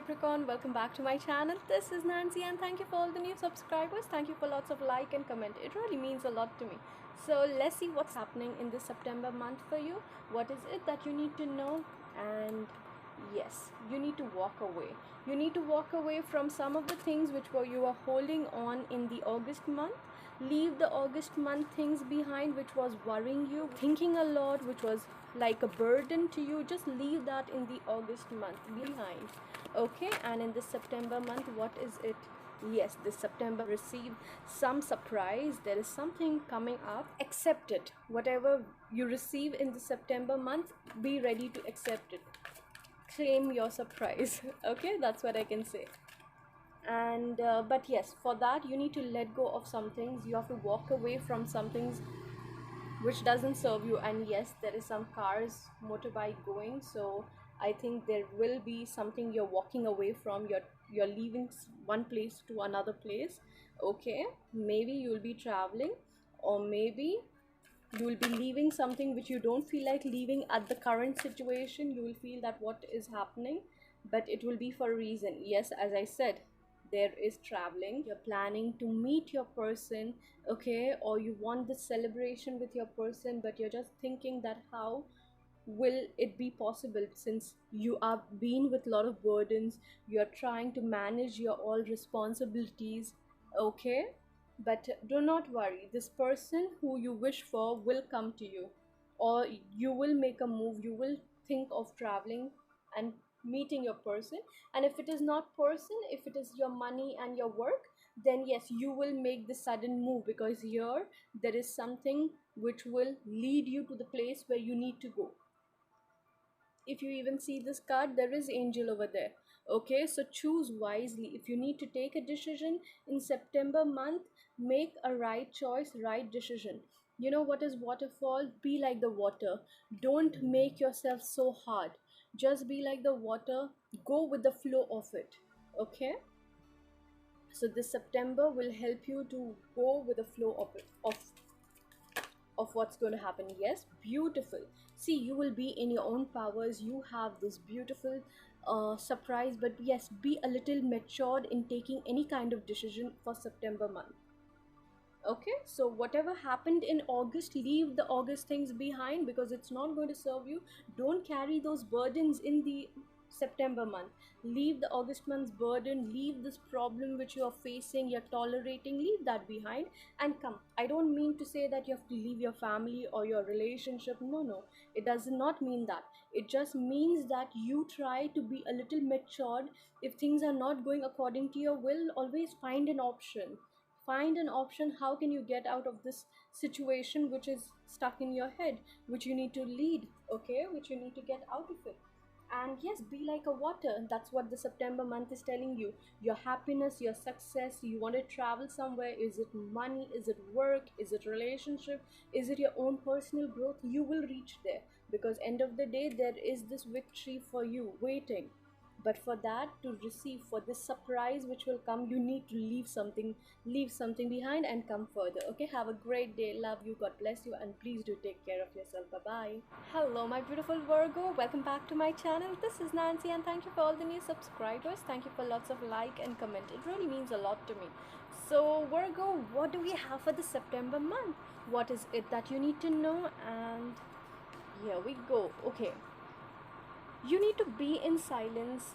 Capricorn, welcome back to my channel. This is Nancy and thank you for all the new subscribers. Thank you for lots of like and comment. It really means a lot to me. So let's see what's happening in this September month for you. What is it that you need to know? And yes, you need to walk away. You need to walk away from some of the things which you were holding on in the August month. Leave the August month things behind which was worrying you, thinking a lot, which was like a burden to you. Just leave that in the August month behind. Okay, and in this September month, what is it? Yes, this September receive some surprise. There is something coming up. Accept it. Whatever you receive in the September month, be ready to accept it. Claim your surprise. Okay, that's what I can say. And but yes, for that you need to let go of some things. You have to walk away from some things which doesn't serve you. And yes, there is some cars, motorbike going, so I think there will be something you're walking away from. You're leaving one place to another place. Okay, maybe you'll be traveling, or maybe you will be leaving something which you don't feel like leaving at the current situation. You will feel that what is happening, but it will be for a reason. Yes, as I said, there is traveling. You're planning to meet your person, okay, or you want this celebration with your person, but you're just thinking that how will it be possible, since you are being with a lot of burdens. You're trying to manage your all responsibilities. Okay, but do not worry, this person who you wish for will come to you, or you will make a move. You will think of traveling and meeting your person. And if it is not person, if it is your money and your work, then yes, you will make the sudden move, because here there is something which will lead you to the place where you need to go. If you even see this card, there is angel over there. Okay, so choose wisely. If you need to take a decision in September month, make a right choice, right decision. You know what is waterfall? Be like the water. Don't make yourself so hard. Just be like the water. Go with the flow of it. Okay, so this September will help you to go with the flow of it, of what's going to happen. Yes, beautiful. See, you will be in your own powers. You have this beautiful surprise. But yes, be a little matured in taking any kind of decision for September month. Okay, so whatever happened in August, leave the August things behind, because it's not going to serve you. Don't carry those burdens in the September month. Leave the August month's burden, leave this problem which you are facing, you're tolerating, leave that behind and come. I don't mean to say that you have to leave your family or your relationship. No, no, it does not mean that. It just means that you try to be a little matured. If things are not going according to your will, always find an option. Find an option. How can you get out of this situation which is stuck in your head, which you need to lead, okay, which you need to get out of it. And yes, be like a water. That's what the September month is telling you. Your happiness, your success, you want to travel somewhere. Is it money? Is it work? Is it relationship? Is it your own personal growth? You will reach there, because end of the day there is this victory for you waiting. But for that to receive, for this surprise which will come, you need to leave something behind and come further. Okay, have a great day. Love you, God bless you, and please do take care of yourself. Bye bye. Hello my beautiful Virgo, welcome back to my channel. This is Nancy and thank you for all the new subscribers. Thank you for lots of like and comment. It really means a lot to me. So Virgo, what do we have for the September month? What is it that you need to know? And here we go. Okay, you need to be in silence.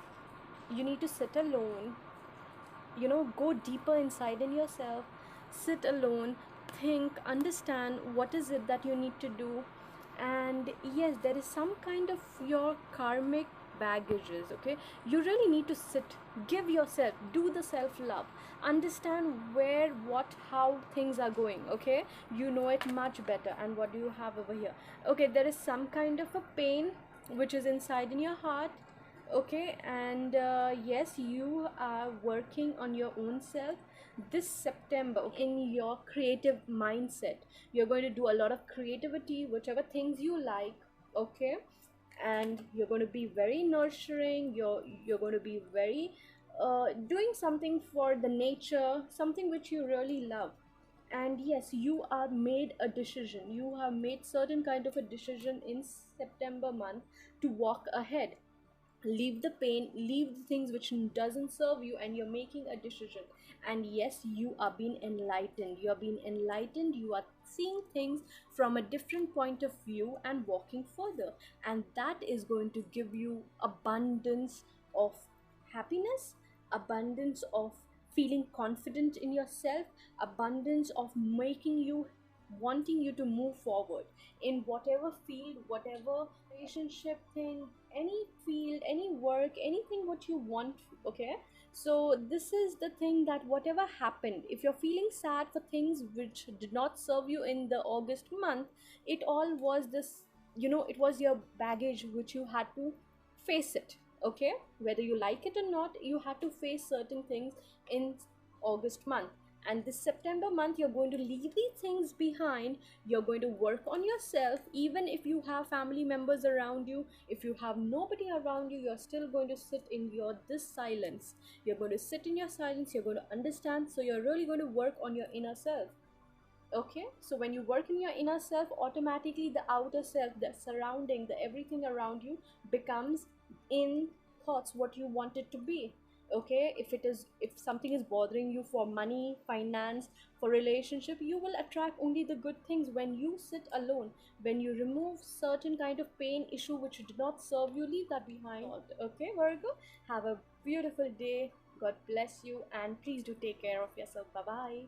You need to sit alone, go deeper inside in yourself. Sit alone, think, understand what is it that you need to do. And yes, there is some kind of your karmic baggages. Okay, you really need to sit, give yourself, do the self love, understand where, what, how things are going. Okay, you know it much better. And what do you have over here? Okay, there is some kind of a pain which is inside in your heart. Okay, and yes, you are working on your own self this September in your creative mindset. You're going to do a lot of creativity, whichever things you like. Okay, and you're going to be very nurturing. You're going to be very doing something for the nature, something which you really love. And yes, you are made a decision. You have made certain kind of a decision in September month to walk ahead. leave the pain, leave the things which doesn't serve you, and you're making a decision. And yes, you are being enlightened, you're being enlightened, you are seeing things from a different point of view and walking further, and that is going to give you abundance of happiness, abundance of feeling confident in yourself, abundance of making you, wanting you to move forward in whatever field, whatever relationship thing, any field, any work, anything what you want. Okay, so this is the thing, that whatever happened, if you're feeling sad for things which did not serve you in the August month, it all was this, it was your baggage which you had to face it. Okay, whether you like it or not, you had to face certain things in August month. And this September month, you're going to leave these things behind. You're going to work on yourself. Even if you have family members around you, if you have nobody around you, you're still going to sit in your this silence. You're going to sit in your silence, you're going to understand. So you're really going to work on your inner self. Okay, so when you work in your inner self, automatically the outer self, the surrounding, the everything around you becomes in thoughts what you want it to be. Okay, if something is bothering you for money, finance, for relationship, you will attract only the good things. When you sit alone, when you remove certain kind of pain issue which do not serve you, leave that behind. Okay, Virgo, have a beautiful day, God bless you, and please do take care of yourself. Bye bye.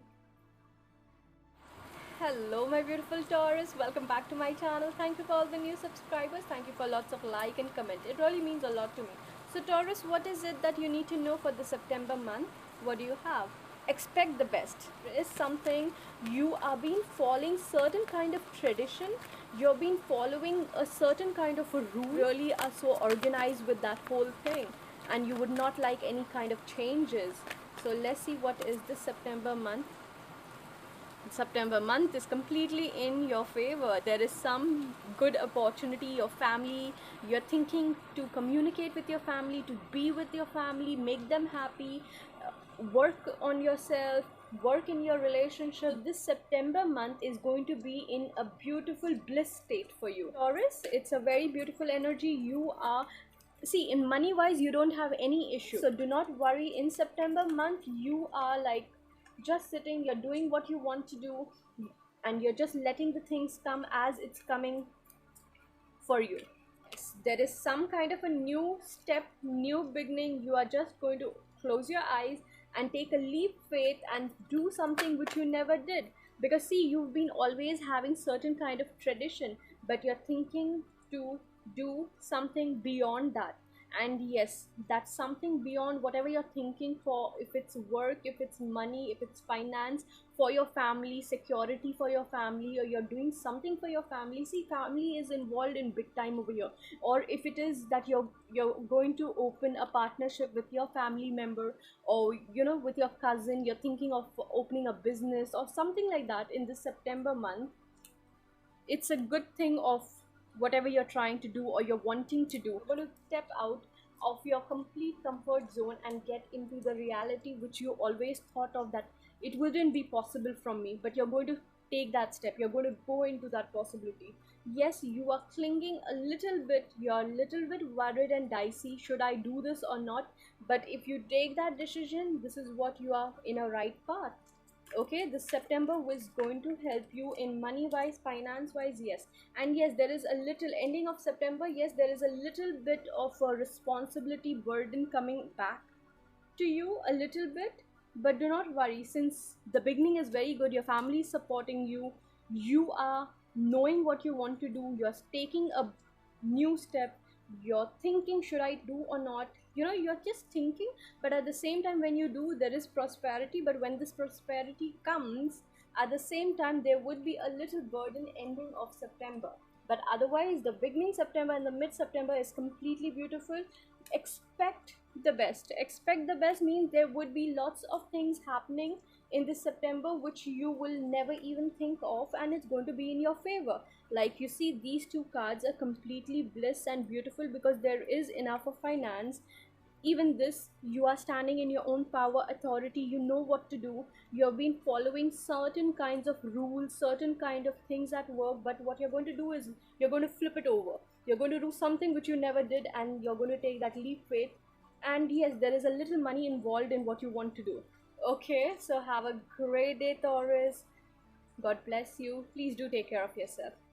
Hello my beautiful Taurus, welcome back to my channel. Thank you for all the new subscribers. Thank you for lots of like and comment. It really means a lot to me. So Taurus, what is it that you need to know for the September month? What do you have? Expect the best. There is something, you are being following certain kind of tradition. You're been following a certain kind of a rule. You really are so organized with that whole thing, and you would not like any kind of changes. So let's see what is this September month. September month is completely in your favor. There is some good opportunity. Your family, you're thinking to communicate with your family, to be with your family, make them happy, work on yourself, work in your relationship. This September month is going to be in a beautiful bliss state for you. Taurus, it's a very beautiful energy. You are, see, in money wise you don't have any issue, so do not worry. In September month you are like just sitting, you're doing what you want to do, and you're just letting the things come as it's coming for you. There is some kind of a new step, new beginning. You are just going to close your eyes and take a leap faith and do something which you never did. Because see, you've been always having certain kind of tradition, but you're thinking to do something beyond that. And yes, that's something beyond whatever you're thinking for, if it's work, if it's money, if it's finance, for your family, security for your family, or you're doing something for your family. See, family is involved in big time over here. Or if it is that you're going to open a partnership with your family member, or with your cousin, you're thinking of opening a business or something like that in this September month. It's a good thing of whatever you're trying to do or you're wanting to do. You're going to step out of your complete comfort zone and get into the reality which you always thought of that it wouldn't be possible from me, but you're going to take that step. You're going to go into that possibility. Yes, you are clinging a little bit, you're a little bit worried and dicey, should I do this or not? But if you take that decision, this is what you are in a right path. Okay, this September was going to help you in money wise, finance wise. Yes, and yes, there is a little ending of September. Yes, there is a little bit of a responsibility burden coming back to you a little bit, but do not worry, since the beginning is very good. Your family is supporting you, you are knowing what you want to do, you're taking a new step, you're thinking should I do or not. You're just thinking, but at the same time when you do, there is prosperity. But when this prosperity comes, at the same time there would be a little burden ending of September. But otherwise, the beginning September and the mid September is completely beautiful. Expect the best. Expect the best means there would be lots of things happening in this September which you will never even think of, and it's going to be in your favor. Like you see, these two cards are completely bliss and beautiful because there is enough of finance. even this, you are standing in your own power, authority, you know what to do. You have been following certain kinds of rules, certain kind of things at work, but what you're going to do is you're going to flip it over. You're going to do something which you never did, and you're going to take that leap faith. And yes, there is a little money involved in what you want to do. Okay, so have a great day, Taurus. God bless you. Please do take care of yourself.